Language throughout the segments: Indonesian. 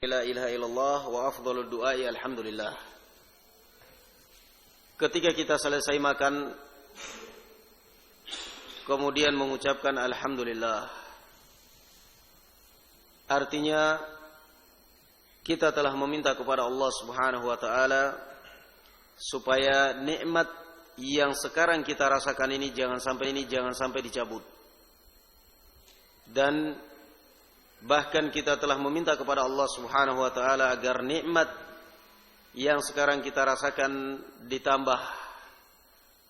La ilaha illallah wa afdhalud du'ai alhamdulillah. Ketika kita selesai makan, kemudian mengucapkan alhamdulillah, artinya kita telah meminta kepada Allah Subhanahu wa taala supaya nikmat yang sekarang kita rasakan ini jangan sampai dicabut. Dan bahkan kita telah meminta kepada Allah Subhanahu wa taala agar nikmat yang sekarang kita rasakan ditambah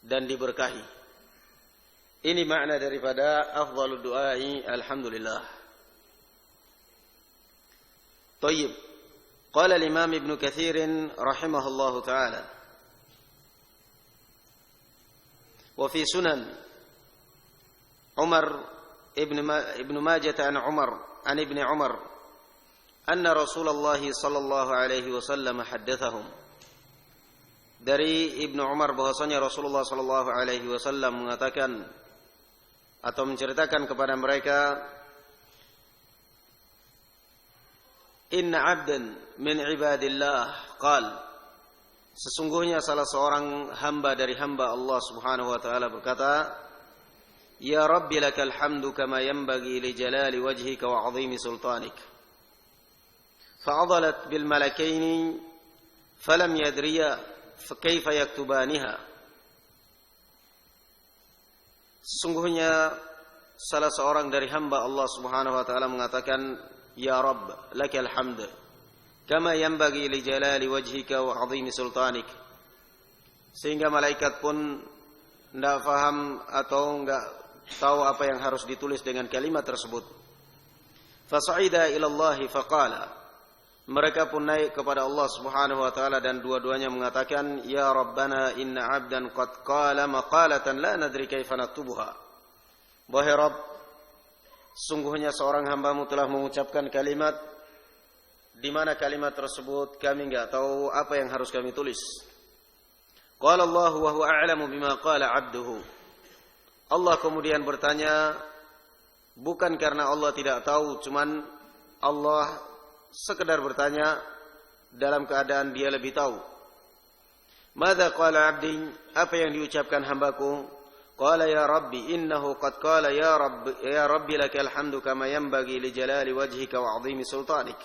dan diberkahi. Ini makna daripada afdhalud du'ai alhamdulillah. Tayyib. Qala al-Imam Ibnu Katsir rahimahullahu taala. Wa fi Sunan Umar ibn Majah an Umar عن ابن عمر أن رسول الله صلى الله عليه وسلم حدثهم. Dari Ibnu Umar bahwasanya Rasulullah sallallahu alaihi wasallam mengatakan atau menceritakan kepada mereka, inna 'abdan min 'ibadillah qal, sesungguhnya salah seorang hamba dari hamba Allah Subhanahu wa taala berkata, Ya Rabbi lakal hamdu kama yanbaghi li jalali wajhika wa 'azimi sultanik. Fa'adalat bil malakaini falam yadriya kaifa yaktubaniha. Sesungguhnya salah seorang dari hamba Allah Subhanahu wa taala mengatakan, Ya Rabb lakal hamd kama yanbaghi li jalali wajhika wa 'azimi sultanik. Sehingga malaikat pun tidak faham atau enggak tahu apa yang harus ditulis dengan kalimat tersebut. Fasa'ida ila Allah faqala, mereka pun naik kepada Allah Subhanahu wa taala dan dua-duanya mengatakan, Ya Rabbana inna 'abdan qad qala maqalatan la nadri kaifa naktubuha. Wahai Rabb, sungguhnya seorang hamba-Mu telah mengucapkan kalimat di mana kalimat tersebut kami enggak tahu apa yang harus kami tulis. Qala Allah wa huwa a'lamu bima qala 'abduhu. Allah kemudian bertanya, bukan karena Allah tidak tahu, cuman Allah sekedar bertanya dalam keadaan dia lebih tahu. Madza qala 'abdi, apa yang diucapkan hambaku? Qala ya Rabbi innahu qad qala ya Rabbi lakal hamdu kama yanbaghi li jalali wajhika wa 'azimi sultanik.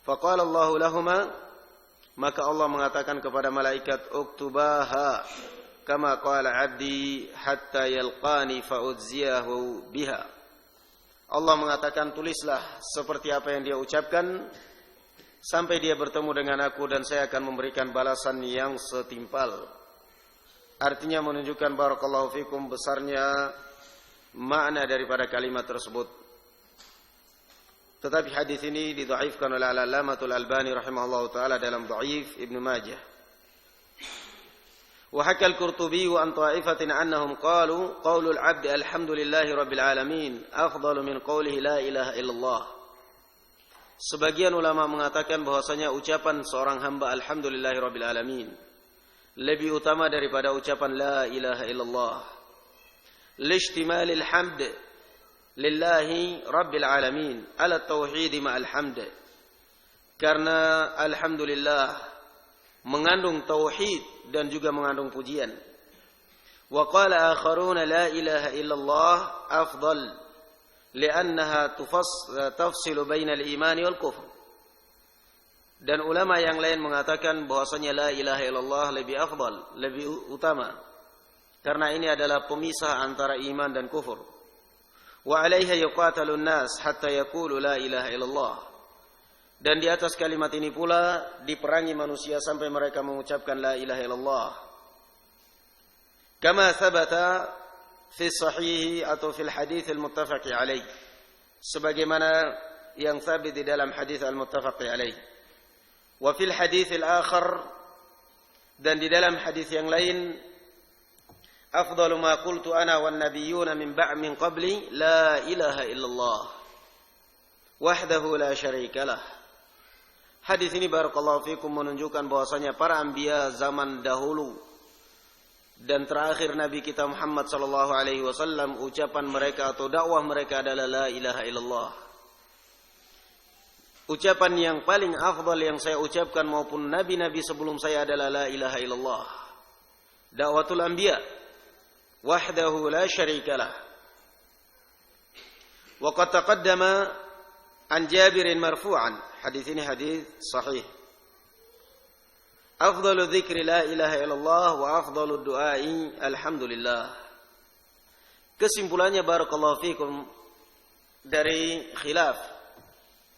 Faqala Allah lahumā, maka Allah mengatakan kepada malaikat, uktubaha kama qala 'abdi hatta yalqani fa'udziyahu biha. Allah mengatakan, tulislah seperti apa yang dia ucapkan sampai dia bertemu dengan aku dan saya akan memberikan balasan yang setimpal. Artinya menunjukkan barakallahu fikum besarnya makna daripada kalimat tersebut. Tetapi hadis ini didhaifkan oleh Al-Allamatul Albani rahimahullahu taala dalam Dhaif Ibnu Majah. وحكى القرطبي عن طائفة أنهم قالوا قول العبد الحمد لله رب العالمين أفضل من قوله لا إله إلا الله. Sebagian ulama mengatakan bahwasanya ucapan seorang hamba alhamdulillahi rabbil alamin lebih utama daripada ucapan la ilaha illallah. Lishtimalil hamd lillahi rabbil alamin ala tauhid ma'al hamd. Karena alhamdulillah mengandung tauhid dan juga mengandung pujian. Wa qala akharuna la ilaha illallah afdal li'annaha tafsilu bainal imani wal kufr. Dan ulama yang lain mengatakan bahwasanya la ilaha illallah lebih afdal, lebih utama, karena ini adalah pemisah antara iman dan kufur. Wa 'alaiha yuqatalun nas hatta yaqulu la ilaha illallah. Dan di atas kalimat ini pula diperangi manusia sampai mereka mengucapkan la ilaha illallah. Kama thabata fi sahih atau fil hadits al-muttafaq alaih. Sebagaimana yang sabit di dalam hadis al-muttafaq alaih. Wa fil hadits al-akhar, dan di dalam hadis yang lain, afdalu ma qultu ana wan nabiyyuna min ba'min qabli la ilaha illallah wahdahu la syarika lah. Hadis ini barakallahu fikum menunjukkan bahwasanya para anbiya zaman dahulu dan terakhir Nabi kita Muhammad sallallahu alaihi wasallam, ucapan mereka atau dakwah mereka adalah la ilaha illallah. ucapan yang paling afdal yang saya ucapkan maupun nabi-nabi sebelum saya adalah la ilaha illallah. Da'watul anbiya wahdahu la syarikalah. Wa qad taqaddama an Jabir marfu'an. Hadis ini hadis sahih. Afdalu dzikri la ilaha illallah wa afdalu du'ai alhamdulillah. Kesimpulannya barakallahu fikum dari khilaf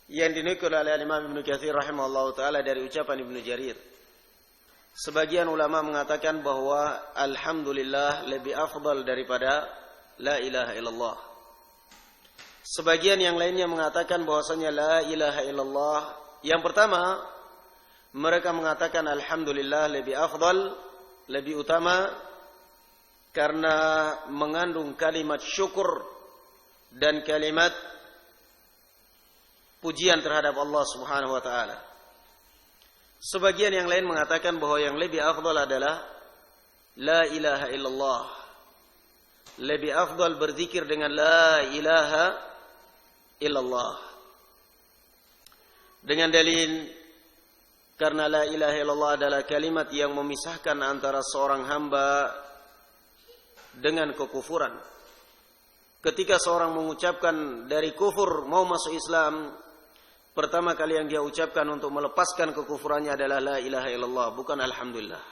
yang dinukil oleh Imam Ibnu Katsir rahimahullahu taala dari ucapan Ibnu Jarir. Sebagian ulama mengatakan bahwa alhamdulillah lebih afdal daripada la ilaha illallah. Sebagian yang lainnya mengatakan bahwasanya la ilaha illallah yang pertama mereka mengatakan alhamdulillah lebih afdal, lebih utama karena mengandung kalimat syukur dan kalimat pujian terhadap Allah Subhanahu wa taala. Sebagian yang lain mengatakan bahwa yang lebih afdal adalah la ilaha illallah. Lebih afdal berzikir dengan la ilaha illallah. Dengan dalil karena la ilaha illallah adalah kalimat yang memisahkan antara seorang hamba dengan kekufuran. Ketika seorang mengucapkan dari kufur mau masuk Islam, pertama kali yang dia ucapkan untuk melepaskan kekufurannya adalah la ilaha illallah, bukan alhamdulillah.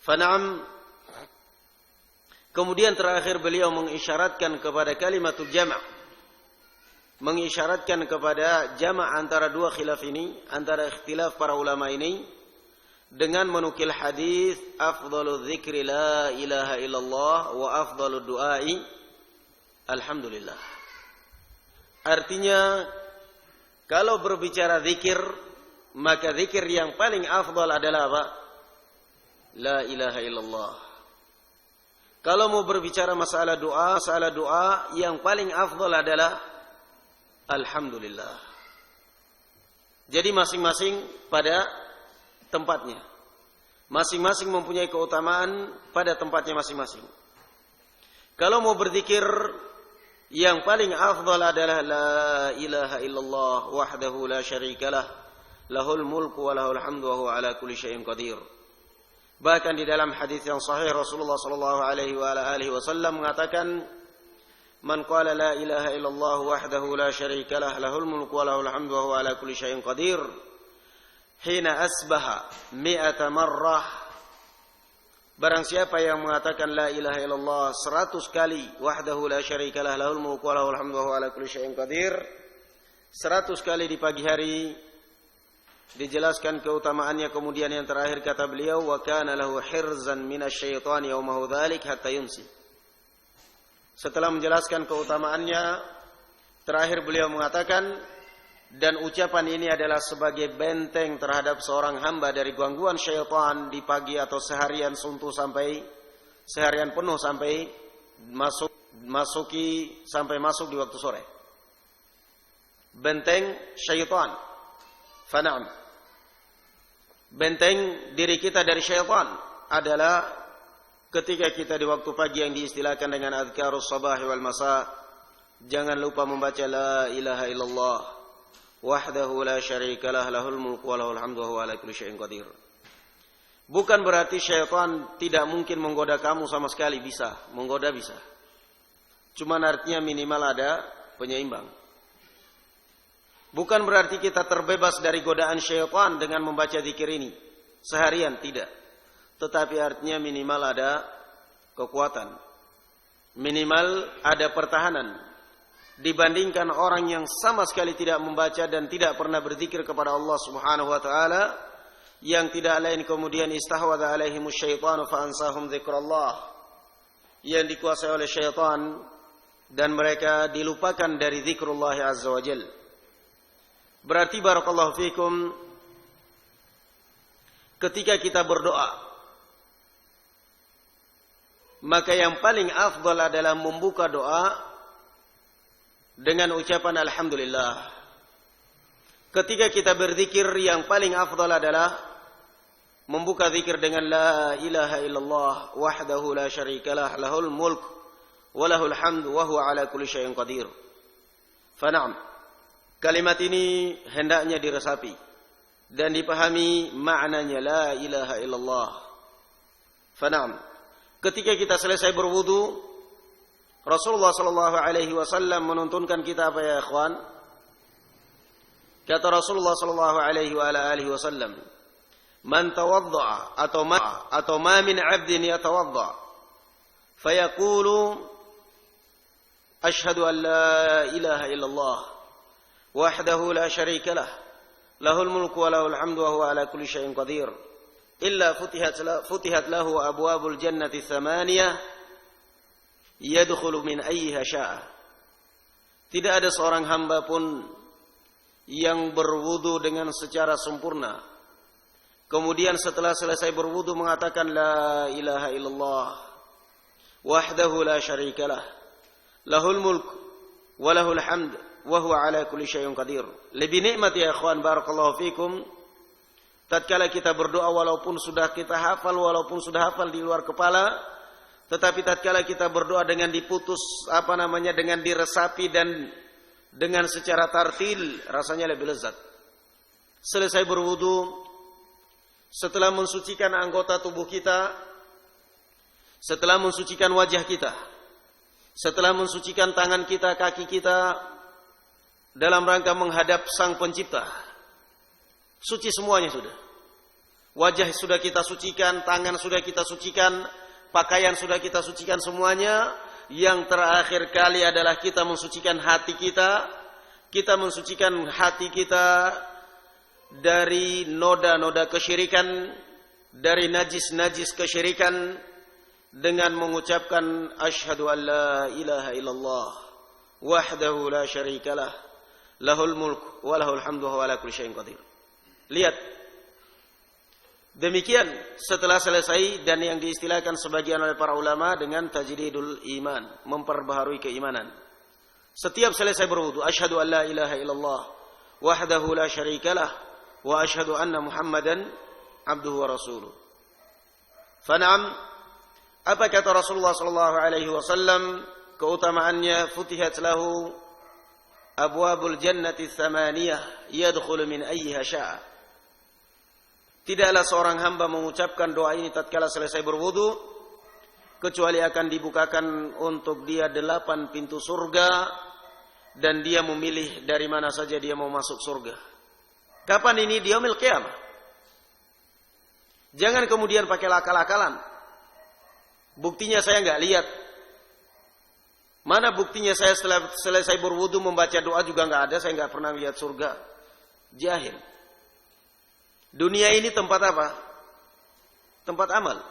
Fana'am. Kemudian terakhir beliau mengisyaratkan kepada kalimatul jama', mengisyaratkan kepada jama' antara dua khilaf ini, antara ikhtilaf para ulama ini, dengan menukil hadis afdalu dzikri la ilaha illallah wa afdalu du'ai alhamdulillah. Artinya kalau berbicara zikir, maka zikir yang paling afdal adalah apa? La ilaha illallah. Kalau mau berbicara masalah doa yang paling afdal adalah alhamdulillah. Jadi masing-masing pada tempatnya. Masing-masing mempunyai keutamaan pada tempatnya masing-masing. Kalau mau berzikir, yang paling afdal adalah la ilaha illallah wahdahu la syarikalah lahul mulku wa lahul hamdu wa huwa ala kulli syai'in qadir. Bahkan di dalam hadis yang sahih Rasulullah sallallahu alaihi wa alihi wasallam mengatakan, man qala la ilaha illallah wahdahu la syarikalah lahul mulku wa lahul hamdu wa huwa ala kulli syai'in qadir hina asbaha 100 marrah. Barang siapa yang mengatakan la ilaha illallah 100 kali, wahdahu la syarikalah lahul mulku wa lahul hamdu wa huwa ala kulli syai'in qadir, 100 kali di pagi hari, dijelaskan keutamaannya. Kemudian yang terakhir kata beliau, wa kana lahu hirzan minasyaitani yaumahu dzalik hatta yumsi. Setelah menjelaskan keutamaannya, terakhir beliau mengatakan, dan ucapan ini adalah sebagai benteng terhadap seorang hamba dari gangguan syaitan di pagi atau seharian suntuk sampai seharian penuh sampai masuk di waktu sore. Benteng syaitan. Fana'am. Benteng diri kita dari syaitan adalah ketika kita di waktu pagi yang diistilahkan dengan adhkarus sabah wal masa, jangan lupa membaca la ilaha illallah wahdahu la syarikalah lahul mulku wa lahul hamdu wa huwa ala kulli syai'in qadir. Bukan berarti syaitan tidak mungkin menggoda kamu sama sekali, bisa, menggoda bisa. Cuman artinya minimal ada penyeimbang. Bukan berarti kita terbebas dari godaan syaitan dengan membaca zikir ini seharian, tidak. Tetapi artinya minimal ada kekuatan. Minimal ada pertahanan. Dibandingkan orang yang sama sekali tidak membaca dan tidak pernah berzikir kepada Allah Subhanahu wa taala, yang tidak lain kemudian istahwadha alaihimus syaitanu fa ansahum dzikrallah, yang dikuasai oleh syaitan dan mereka dilupakan dari zikrullah azza wajalla. Berarti barakallahu fikum, ketika kita berdoa, maka yang paling afdal adalah membuka doa dengan ucapan alhamdulillah. Ketika kita berzikir, yang paling afdal adalah membuka zikir dengan la ilaha illallah wahdahu la syarikalah lahul mulk wa lahul hamdu wa huwa ala kulli syai'in qadir. Fana'am. Kalimat ini hendaknya diresapi dan dipahami maknanya la ilaha illallah. Fana'am. Ketika kita selesai berwudu, Rasulullah sallallahu alaihi wasallam menuntunkan kita apa ya ikhwan? Kata Rasulullah sallallahu alaihi wa alihi wasallam, "Man tawadda'a atau ma min 'abdin yatawadda' fayaqulu ashhadu an la ilaha illallah wahdahu la syarika lah lahul mulku wa lahul hamdu wa huwa ala kulli syai'in qadir illa futihat lahu abwabul jannati thamaniyah yadkhulu min ayyiha syaa." Tidak ada seorang hamba pun yang berwudu dengan secara sempurna, kemudian setelah selesai berwudu mengatakan la ilaha illallah wahdahu la syarikalah lahul mulk wa lahul hamd wa huwa ala kulli syai'in qadir. Lebih nikmat ya ikhwan barakallahu fikum tatkala kita berdoa walaupun sudah kita hafal, walaupun sudah hafal di luar kepala, tetapi tatkala kita berdoa dengan diputus dengan diresapi dan dengan secara tartil, rasanya lebih lezat. Selesai berwudu, setelah mensucikan anggota tubuh kita, setelah mensucikan wajah kita, setelah mensucikan tangan kita, kaki kita, dalam rangka menghadap Sang Pencipta, suci semuanya sudah. Wajah sudah kita sucikan, tangan sudah kita sucikan, pakaian sudah kita sucikan semuanya. Yang terakhir kali adalah kita mensucikan hati kita. Kita mensucikan hati kita dari noda-noda kesyirikan, dari najis-najis kesyirikan, dengan mengucapkan asyhadu an la ilaha illallah wahdahu la syarikalah lahul mulk wa lahul hamdu wa huwa ala kulli syai'in qadir. Lihat. Demikian setelah selesai, dan yang diistilahkan sebagian oleh para ulama dengan tajdidul iman, memperbaharui keimanan. Setiap selesai berwudu, asyhadu an la ilaha illallah wahdahu la syarikalah wa asyhadu anna Muhammadan abduhu wa rasuluh. Fana'am, apa kata Rasulullah sallallahu alaihi wasallam keutamaannya? Futihat lahu abwabul jannati tsamaniyah yadkhulu min ayyiha syaa. Tidaklah seorang hamba mengucapkan doa ini tatkala selesai berwudu kecuali akan dibukakan untuk dia 8 pintu surga, dan dia memilih dari mana saja dia mau masuk surga. Kapan ini? Di yaumil qiyamah. Jangan kemudian pakai akal-akalan. Buktinya saya enggak lihat. Mana buktinya saya setelah selesai berwudu membaca doa juga enggak ada, saya enggak pernah lihat surga. Jahil. Dunia ini tempat apa? Tempat amal.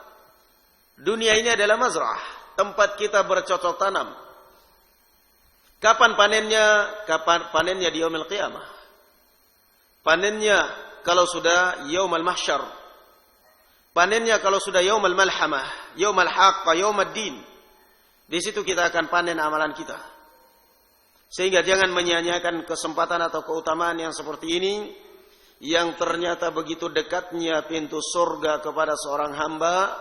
Dunia ini adalah mazra'ah, tempat kita bercocok tanam. Kapan panennya? Kapan panennya? Di yaumil qiyamah. Panennya kalau sudah yaumul mahsyar. Panennya kalau sudah yaumul malhamah, yaumul haqqah, yaumud din. Di situ kita akan panen amalan kita. Sehingga jangan menyia-nyiakan kesempatan atau keutamaan yang seperti ini, yang ternyata begitu dekatnya pintu surga kepada seorang hamba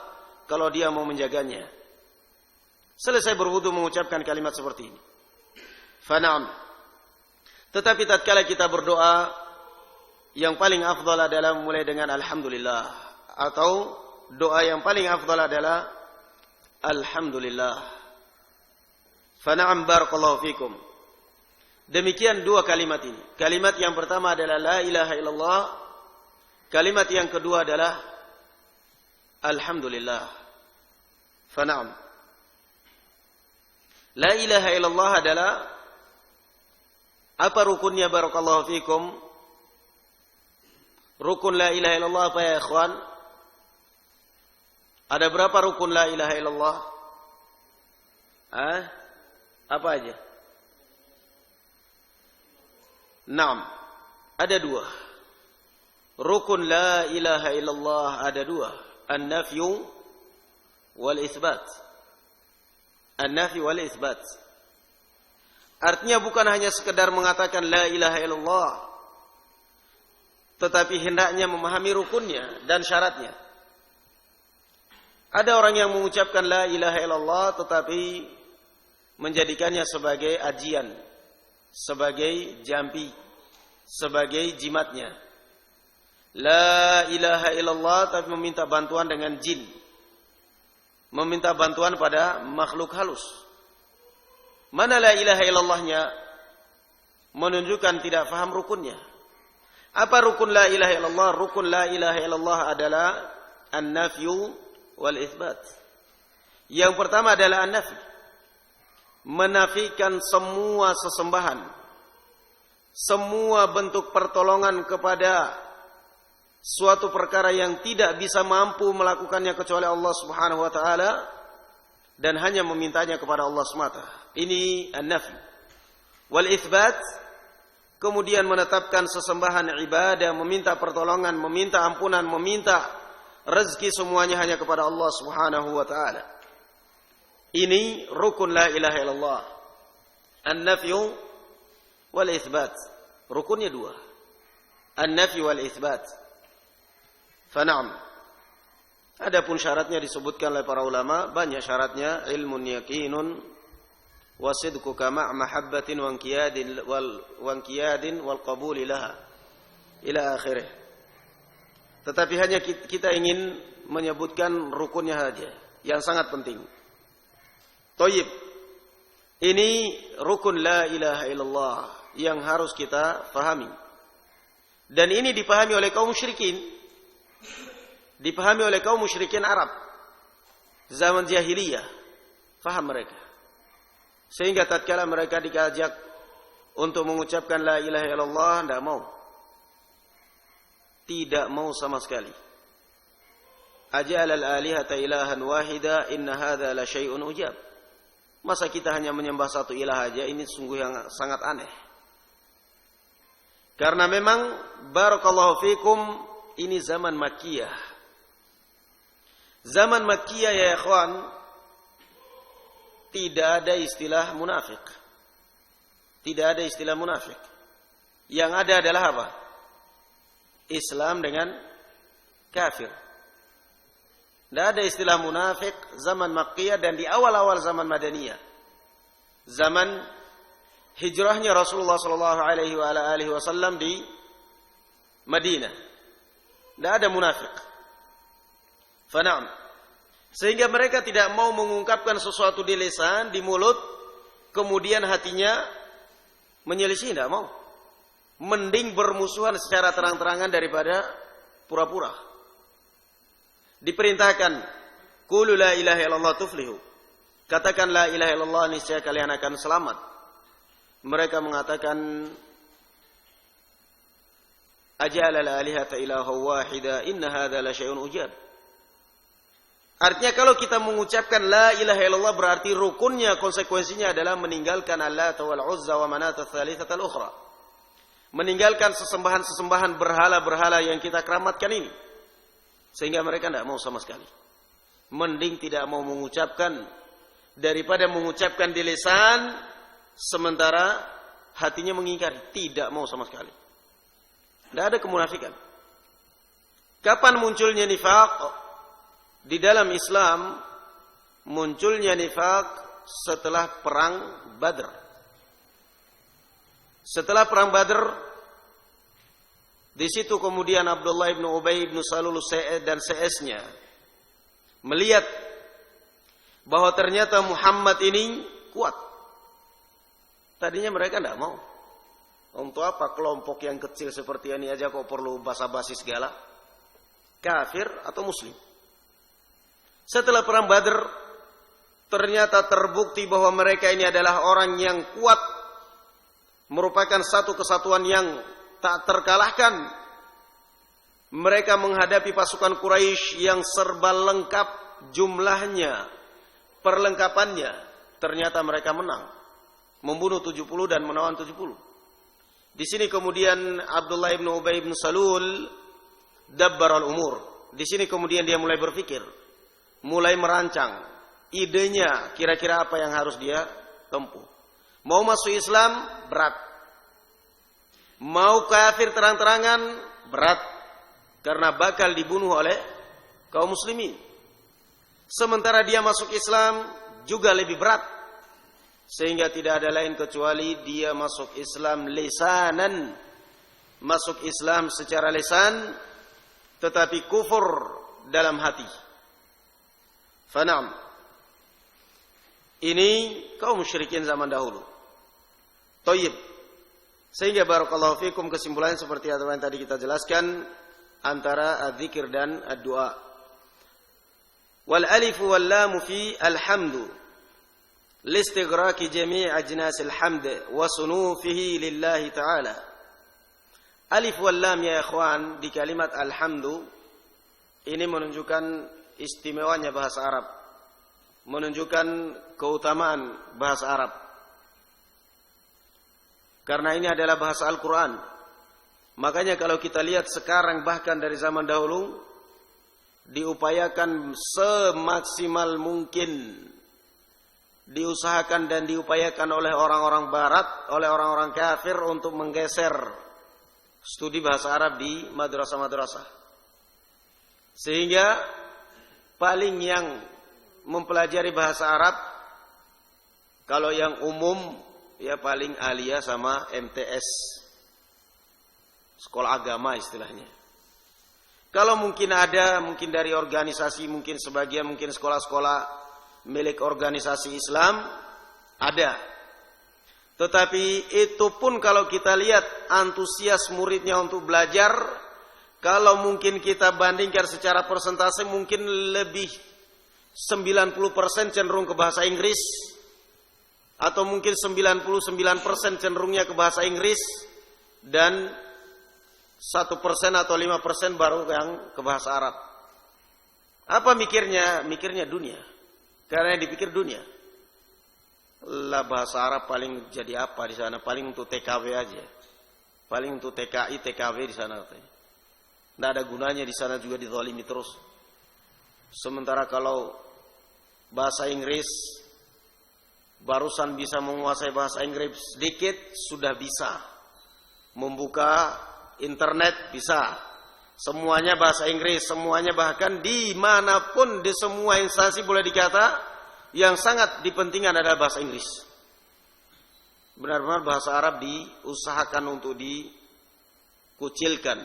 kalau dia mau menjaganya. Selesai berwudu mengucapkan kalimat seperti ini. Fana'am. Tetapi tatkala kita berdoa, yang paling afdal adalah mulai dengan alhamdulillah, atau doa yang paling afdal adalah alhamdulillah. Fana'am barakallahu fikum. Demikian dua kalimat ini. Kalimat yang pertama adalah la ilaha illallah. Kalimat yang kedua adalah alhamdulillah. Fana'am. La ilaha illallah adalah apa rukunnya barakallahu fikum? Rukun la ilaha illallah apa ya ikhwan? Ada berapa rukun la ilaha illallah? Apa aja? 6. Ada 2. Rukun la ilaha illallah ada 2. An-nafyu wal itsbat. An-nafyu wal itsbat. Artinya bukan hanya sekedar mengatakan la ilaha illallah, tetapi hendaknya memahami rukunnya dan syaratnya. Ada orang yang mengucapkan la ilaha illallah tetapi menjadikannya sebagai ajian, sebagai jampi, sebagai jimatnya. La ilaha illallah tapi meminta bantuan dengan jin. Meminta bantuan pada makhluk halus. Mana la ilaha illallahnya? Menunjukkan tidak faham rukunnya. Apa rukun la ilaha illallah? Rukun la ilaha illallah adalah an-nafyu wal itsbat. Yang pertama adalah an-nafi. Menafikan semua sesembahan. Semua bentuk pertolongan kepada suatu perkara yang tidak bisa mampu melakukannya kecuali Allah Subhanahu wa taala dan hanya memintanya kepada Allah semata. Ini an-nafi. Wal itsbat, kemudian menetapkan sesembahan ibadah, meminta pertolongan, meminta ampunan, meminta rezeki semuanya hanya kepada Allah Subhanahu wa taala. Ini rukun la ilaha illallah. An-nafyu wal itsbat. Rukunnya dua. An-nafyu wal itsbat. Fana'am. Adapun syaratnya disebutkan oleh para ulama, banyak syaratnya, ilmun yaqinun wa sidquka ma' mahabbatin wa inqiyadin wal qabuli laha ila akhirih. Tetapi hanya kita ingin menyebutkan rukunnya saja yang sangat penting. Thayyib. Ini rukun la ilaha illallah yang harus kita fahami. Dan ini dipahami oleh kaum musyrikin. Dipahami oleh kaum musyrikin Arab zaman jahiliyah, faham mereka. Sehingga tatkala mereka diajak untuk mengucapkan la ilaha illallah, tidak mau. Tidak mau sama sekali. Aja'al al-alihata ilahan wahida inna hadza la syai'un ujab. Masa kita hanya menyembah satu ilah saja, ini sungguh yang sangat aneh. Karena memang barakallahu fikum, ini zaman Makkiyah. Zaman Makkiyah ya ikhwan, tidak ada istilah munafik. Tidak ada istilah munafik. Yang ada adalah apa? Islam dengan kafir. Tidak ada istilah munafik zaman Makkiyah dan di awal-awal zaman Madaniyah. Zaman hijrahnya Rasulullah sallallahu alaihi wasallam di Madinah. Tidak ada munafik. Fana'am. Sehingga mereka tidak mau mengungkapkan sesuatu di lisan, di mulut, kemudian hatinya menyelisih, tidak mau. Mending bermusuhan secara terang-terangan daripada pura-pura. Diperintahkan, qulu la ilaha illallah tuflihu. Katakan la ilaha illallah, niscaya kalian akan selamat. Mereka mengatakan, aja'ala al-alihata ilaha wahida inna hadza la syai'un ujab. Artinya kalau kita mengucapkan la ilaha illallah berarti rukunnya, konsekuensinya adalah meninggalkan Allata wal Uzza wa Manata tsalitsata al-ukhra. Meninggalkan sesembahan-sesembahan berhala-berhala yang kita keramatkan ini. Sehingga mereka tidak mau sama sekali. Mending tidak mau mengucapkan daripada mengucapkan di lisan sementara hatinya mengingkari, tidak mau sama sekali. Tidak ada kemunafikan. Kapan munculnya nifaq? Di dalam Islam munculnya nifaq setelah perang Badr. Setelah perang Badr, di situ kemudian Abdullah bin Ubay bin Salul dan CS-nya melihat bahwa ternyata Muhammad ini kuat. Tadinya mereka tidak mau. Untuk apa kelompok yang kecil seperti ini aja kok perlu basa-basi segala? Kafir atau muslim? Setelah perang Badr, ternyata terbukti bahwa mereka ini adalah orang yang kuat, merupakan satu kesatuan yang tak terkalahkan. Mereka menghadapi pasukan Quraisy yang serba lengkap jumlahnya, perlengkapannya. Ternyata mereka menang, membunuh 70 dan menawan 70. Di sini kemudian Abdullah bin Ubay bin Salul dabbar al-umur. Di sini kemudian dia mulai berpikir, mulai merancang idenya kira-kira apa yang harus dia tempuh. Mau masuk Islam berat, mau kafir terang-terangan berat, karena bakal dibunuh oleh kaum muslimin. Sementara dia masuk Islam juga lebih berat, sehingga tidak ada lain kecuali dia masuk Islam lisanan, masuk Islam secara lisan tetapi kufur dalam hati. Fanam. Ini kaum musyrikin zaman dahulu. Thayyib. Sehingga barakallahu fikum kesimpulannya seperti yang tadi kita jelaskan antara adzikir dan ad-du'a. Wal alif wal lam fi alhamdu listighraqi jami' ajnas alhamd wa sunufihi lillahi ta'ala. Alif wal lam ya ikhwan di kalimat alhamdu ini menunjukkan istimewanya bahasa Arab, menunjukkan keutamaan bahasa Arab. Karena ini adalah bahasa Al-Quran. Makanya kalau kita lihat sekarang bahkan dari zaman dahulu diupayakan semaksimal mungkin, diusahakan dan diupayakan oleh orang-orang barat, oleh orang-orang kafir untuk menggeser studi bahasa Arab di madrasah-madrasah. Sehingga paling yang mempelajari bahasa Arab kalau yang umum ya paling alia sama MTS, sekolah agama istilahnya. Kalau mungkin ada, mungkin dari organisasi, mungkin sebagian, mungkin sekolah-sekolah milik organisasi Islam ada. Tetapi itu pun kalau kita lihat antusias muridnya untuk belajar, kalau mungkin kita bandingkan secara persentase mungkin lebih 90% cenderung ke bahasa Inggris, atau mungkin 99% cenderungnya ke bahasa Inggris, dan 1% atau 5% baru yang ke bahasa Arab. Apa mikirnya? Mikirnya dunia. Karena yang dipikir dunia. Lah bahasa Arab paling jadi apa di sana? Paling untuk TKW aja. Paling untuk TKI, TKW di sana katanya. Tidak ada gunanya di sana, juga dizalimi terus. Sementara kalau bahasa Inggris, barusan bisa menguasai bahasa Inggris sedikit, sudah bisa membuka internet, bisa semuanya bahasa Inggris, semuanya, bahkan dimanapun di semua instansi boleh dikata yang sangat dipentingkan adalah bahasa Inggris. Benar-benar bahasa Arab diusahakan untuk dikucilkan.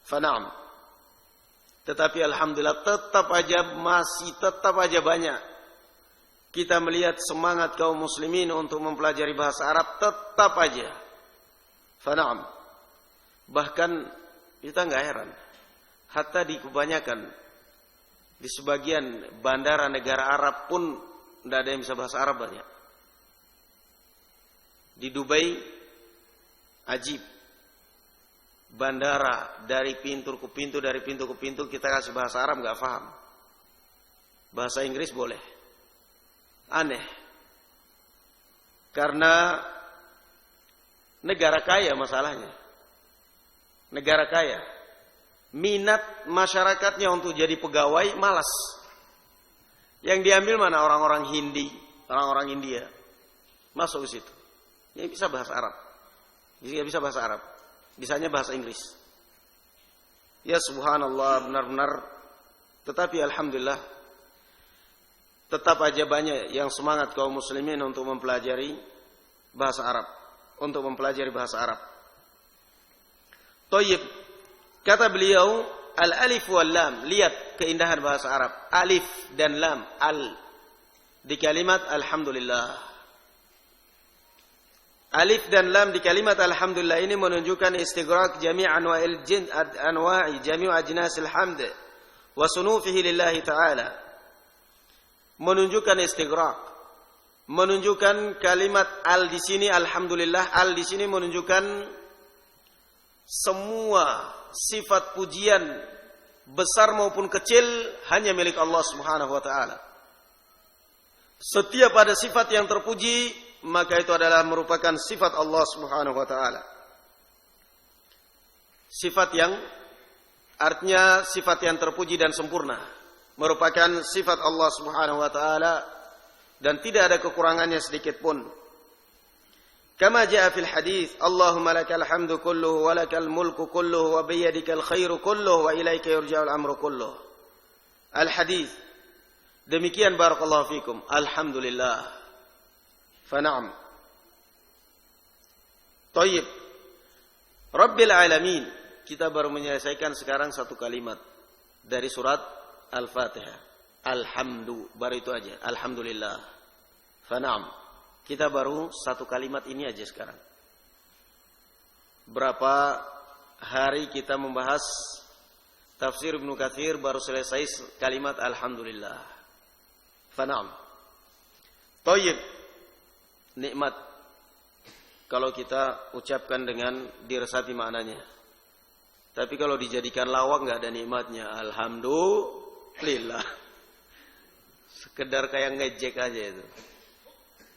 Fana'am. Tetapi alhamdulillah tetap aja banyak kita melihat semangat kaum muslimin untuk mempelajari bahasa Arab, tetap aja. Fana'am. Bahkan kita nggak heran, hatta di kebanyakan di sebagian bandara negara Arab pun tidak ada yang bisa bahasa Arab banyak. Di Dubai, ajib, bandara dari pintu ke pintu kita kasih bahasa Arab nggak paham. Bahasa Inggris boleh. Aneh. Karena negara kaya masalahnya. Negara kaya. Minat masyarakatnya untuk jadi pegawai malas. Yang diambil mana? Orang-orang Hindi, orang-orang India. Masuk ke situ. Ini bisa bahasa Arab. Dia bisa bahasa Arab. Bisanya bahasa Inggris. Ya subhanallah, benar-benar. Tetapi alhamdulillah, tetap aja banyak yang semangat kaum muslimin untuk mempelajari bahasa Arab. Untuk mempelajari bahasa Arab. Thayyib. Kata beliau, al-alif wal lam. Lihat keindahan bahasa Arab. Alif dan lam. Al. Di kalimat alhamdulillah. Alif dan lam di kalimat alhamdulillah ini menunjukkan istighraq jami' anwa'i jami' ajnasil hamd wa sunufihi lillahi ta'ala. Menunjukkan istighraq. Menunjukkan kalimat al di sini, alhamdulillah, al di sini menunjukkan semua sifat pujian besar maupun kecil hanya milik Allah Subhanahu wa taala. Setiap ada sifat yang terpuji, maka itu adalah merupakan sifat Allah Subhanahu wa taala. Sifat yang artinya sifat yang terpuji dan sempurna, merupakan sifat Allah Subhanahu wa taala dan tidak ada kekurangannya sedikit pun. Kama jaa fil hadits, Allahumma lakal hamdu kulluhu wa lakal mulku kulluhu wa biyadikal khairu kulluhu wa ilaika yurja'ul amru kulluhu. Al hadits. Demikian barakallahu fikum. Alhamdulillah. Fana'am. Thayyib. Rabbil alamin. Kita baru menyelesaikan sekarang satu kalimat dari surat Al-Fatihah. Alhamdu, baru itu aja. Alhamdulillah. Fana'am. Kita baru satu kalimat ini aja sekarang. Berapa hari kita membahas tafsir Ibnu Katsir, baru selesai kalimat Alhamdulillah. Fana'am. Thayyib. Nikmat. Kalau kita ucapkan dengan diresapi maknanya. Tapi kalau dijadikan lawak nggak ada nikmatnya. Alhamdulillah. Sekedar kayak ngejek aja itu.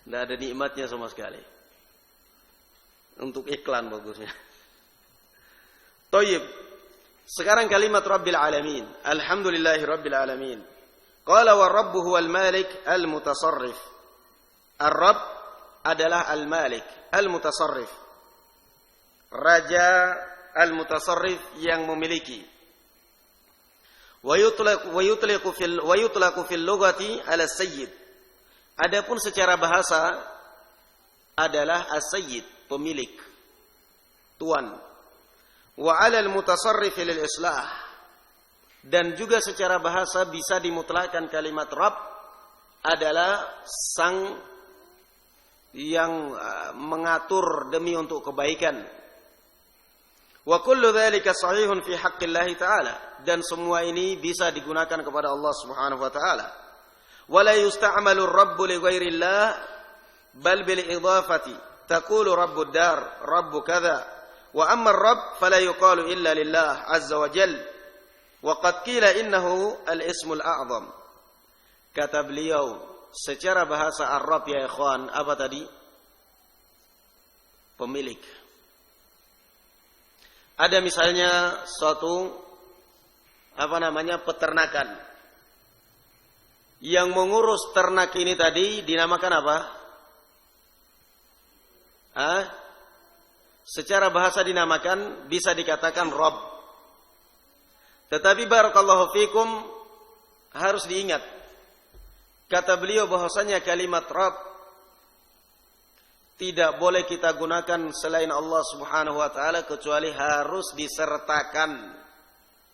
Nggak ada nikmatnya sama sekali. Untuk iklan bagusnya. Thayyib. Sekarang kalimat Rabbil Alamin. Alhamdulillahi Rabbil Alamin. Qala wa Rabbu huwal Malik al-Mutasarrif. Ar-Rabb adalah Al-Malik, Al-Mutasarrif. Raja Al-Mutasarrif yang memiliki. Wa yutlaqu fil lughati ala sayyid. Adapun secara bahasa adalah as-sayyid, pemilik, tuan. Wa 'ala al-mutasarrif lil islah. Dan juga secara bahasa bisa dimutlakkan kalimat Rabb adalah sang yang mengatur demi untuk kebaikan. Wa kullu dzalika sahihun fi haqqillahi ta'ala. Dan semua ini bisa digunakan kepada Allah Subhanahu wa ta'ala. Wa la yusta'malu ar-rabbu li ghairillah bal bil idafati. Taqulu rabbud dar, rabbu kadza. Wa amma ar-rabb fala yuqalu illa lillah azza wa jalla. Wa qad qila innahu al-ismul a'zam. Kata beliau, secara bahasa Arab ya ikhwan, apa tadi? Pemilik. Ada misalnya suatu peternakan. Yang mengurus ternak ini tadi dinamakan apa? Secara bahasa dinamakan, bisa dikatakan Rabb. Tetapi barakallahu fikum, harus diingat. Kata beliau bahwasanya kalimat Rabb tidak boleh kita gunakan selain Allah Subhanahu wa ta'ala, kecuali harus disertakan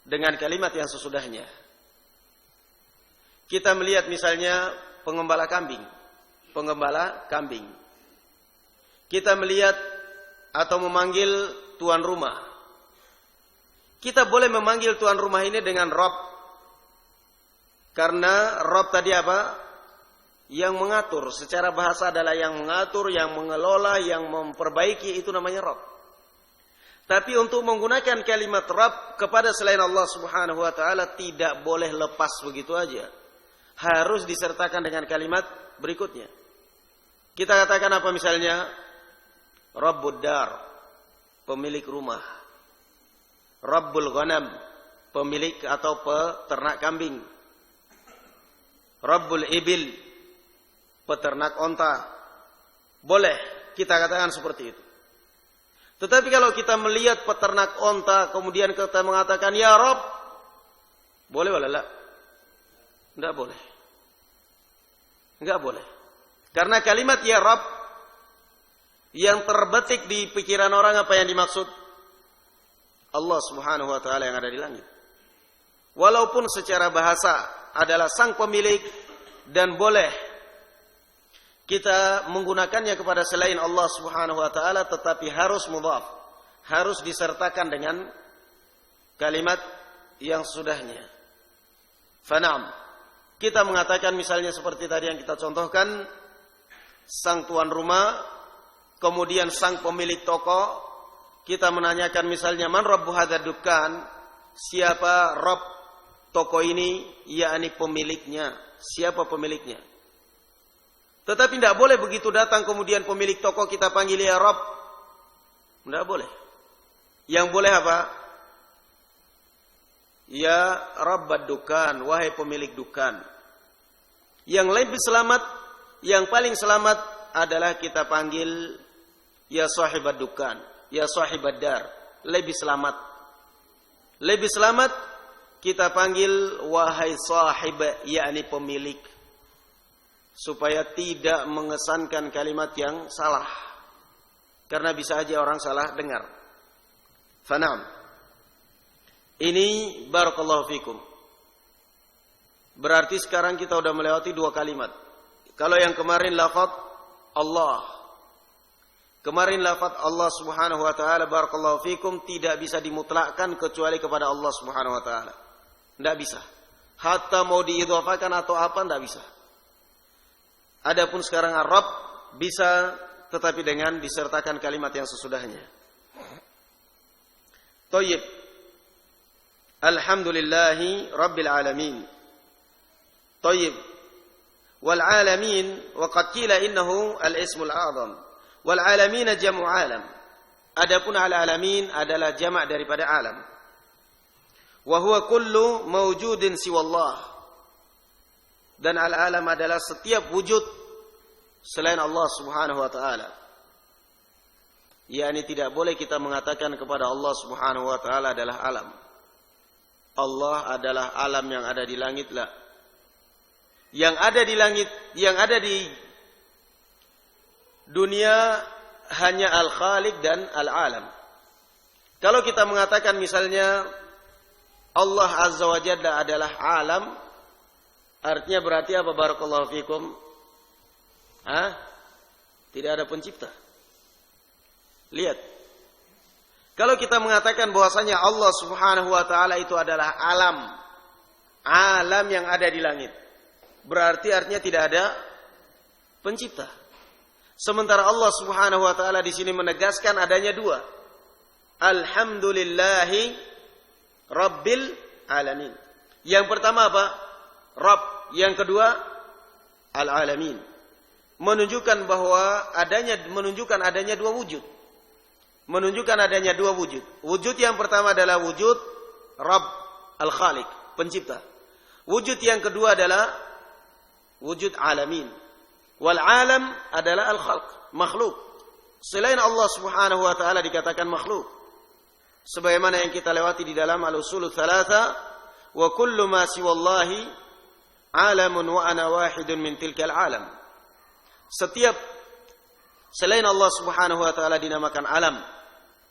dengan kalimat yang sesudahnya. Kita melihat misalnya pengembala kambing. Kita melihat atau memanggil tuan rumah. Kita boleh memanggil tuan rumah ini dengan Rabb. Karena Rabb tadi apa? Yang mengatur. Secara bahasa adalah yang mengatur, yang mengelola, yang memperbaiki, itu namanya Rabb. Tapi untuk menggunakan kalimat Rabb kepada selain Allah Subhanahu wa ta'ala tidak boleh lepas begitu aja. Harus disertakan dengan kalimat berikutnya. Kita katakan apa misalnya? Rabbud dar, pemilik rumah. Rabbul ghanam, pemilik atau peternak kambing. Rabbul ibil, peternak onta. Boleh kita katakan seperti itu. Tetapi kalau kita melihat peternak onta kemudian kita mengatakan ya Rabb, boleh wala la? Enggak boleh. Enggak boleh. Karena kalimat ya Rabb yang terbetik di pikiran orang apa yang dimaksud? Allah Subhanahu wa ta'ala yang ada di langit. Walaupun secara bahasa adalah sang pemilik dan boleh kita menggunakannya kepada selain Allah Subhanahu wa ta'ala, tetapi harus mudhaf, harus disertakan dengan kalimat yang sudahnya. Fana'am. Kita mengatakan misalnya seperti tadi yang kita contohkan, sang tuan rumah, kemudian sang pemilik toko, kita menanyakan misalnya man rabbu hadzal dukkan, siapa Rabb toko ini, yakni pemiliknya, siapa pemiliknya. Tetapi tidak boleh begitu datang kemudian pemilik toko kita panggil ya Rabb. Tidak boleh. Yang boleh apa? Ya Rabbad dukan, wahai pemilik dukan. Yang lebih selamat, yang paling selamat adalah kita panggil ya sahibad dukan, ya sahibad dar. Lebih selamat. Lebih selamat kita panggil wahai sahib, yakni pemilik. Supaya tidak mengesankan kalimat yang salah. Karena bisa aja orang salah dengar. Fanam. Ini barakallahu fikum. Berarti sekarang kita sudah melewati 2 kalimat. Kalau yang kemarin lafaz Allah. Kemarin lafaz Allah Subhanahu wa taala barakallahu fikum tidak bisa dimutlakkan kecuali kepada Allah Subhanahu wa taala. Tidak bisa. Hatta mau diidhafakan atau apa tidak bisa. Adapun sekarang Arab bisa, tetapi dengan disertakan kalimat yang sesudahnya. Thayyib. Alhamdulillahi rabbil alamin. Thayyib. Wal alamin wa qad qila innahu al-ismul a'zam. Wal alamin jam'u alam. Adapun al-alamin adalah jamak daripada alam. Wa huwa kullu mawjudin siwallah. Dan al-alam adalah setiap wujud selain Allah Subhanahu wa taala. yakni tidak boleh kita mengatakan kepada Allah Subhanahu wa taala adalah alam. Allah adalah alam yang ada di langit lah. Yang ada di langit, yang ada di dunia hanya Al-Khaliq dan Al-Alam. Kalau kita mengatakan misalnya Allah Azza wa Jalla adalah alam, artinya berarti apa barakallahu fikum? Tidak ada pencipta. Lihat. Kalau kita mengatakan bahwasanya Allah Subhanahu wa taala itu adalah alam, alam yang ada di langit, berarti artinya tidak ada pencipta. Sementara Allah Subhanahu wa taala di sini menegaskan adanya dua. Alhamdulillahi Rabbil alamin. Yang pertama apa? Rabb. Yang kedua Al-alamin. Menunjukkan adanya dua wujud. Menunjukkan adanya dua wujud. Wujud yang pertama adalah wujud Rabb Al-Khaliq, pencipta. Wujud yang kedua adalah wujud alamin. Wal alam adalah al-khalq, makhluk. Selain Allah Subhanahu wa taala dikatakan makhluk. Sebagaimana yang kita lewati di dalam al-usul tsalatsa, wa kullu ma siwallahi alamun wa ana wahidun min tilkal alam. Setiap selain Allah Subhanahu wa taala dinamakan alam,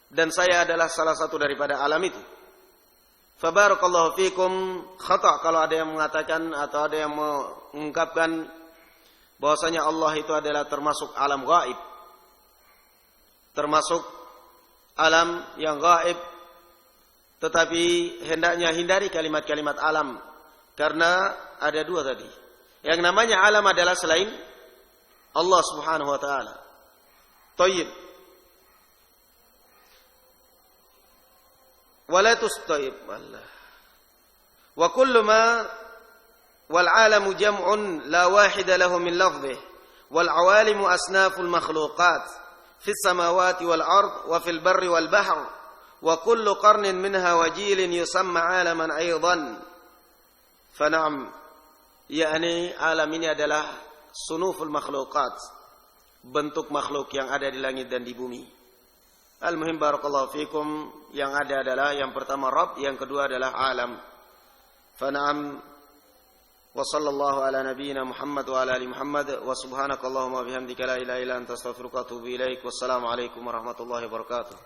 dan saya adalah salah satu daripada alam itu. Fabarakallahu fikum. Khata kalau ada yang mengatakan atau ada yang mengungkapkan bahwasanya Allah itu adalah termasuk alam gaib, termasuk alam yang gaib, tetapi hendaknya hindari kalimat-kalimat alam, karena ada dua tadi. Yang namanya alam adalah selain Allah Subhanahu wa taala. Thayyib. Wala tustayib Allah. Wa kullu ma wal alamu jam'un la wahida lahu min lafdhihi wal awalimu asnaful makhluqat fis samawati wal ard wa fil barri wal bahr wa kullu qarnin minha wajilin yusamma alaman aidan. Fa na'am, yakni alam ini adalah sunuful makhluqat, bentuk makhluk yang ada di langit dan di bumi. Al-muhim barakallahu fikum, yang ada adalah yang pertama Rabb, yang kedua adalah alam. Fa na'am. Wa sallallahu ala nabiyyina Muhammad wa ala ali Muhammad wa subhanakallahumma bihamdika la ilaha illa anta astaghfiruka wa atubu ilaik. Wassalamu alaikum warahmatullahi wabarakatuh.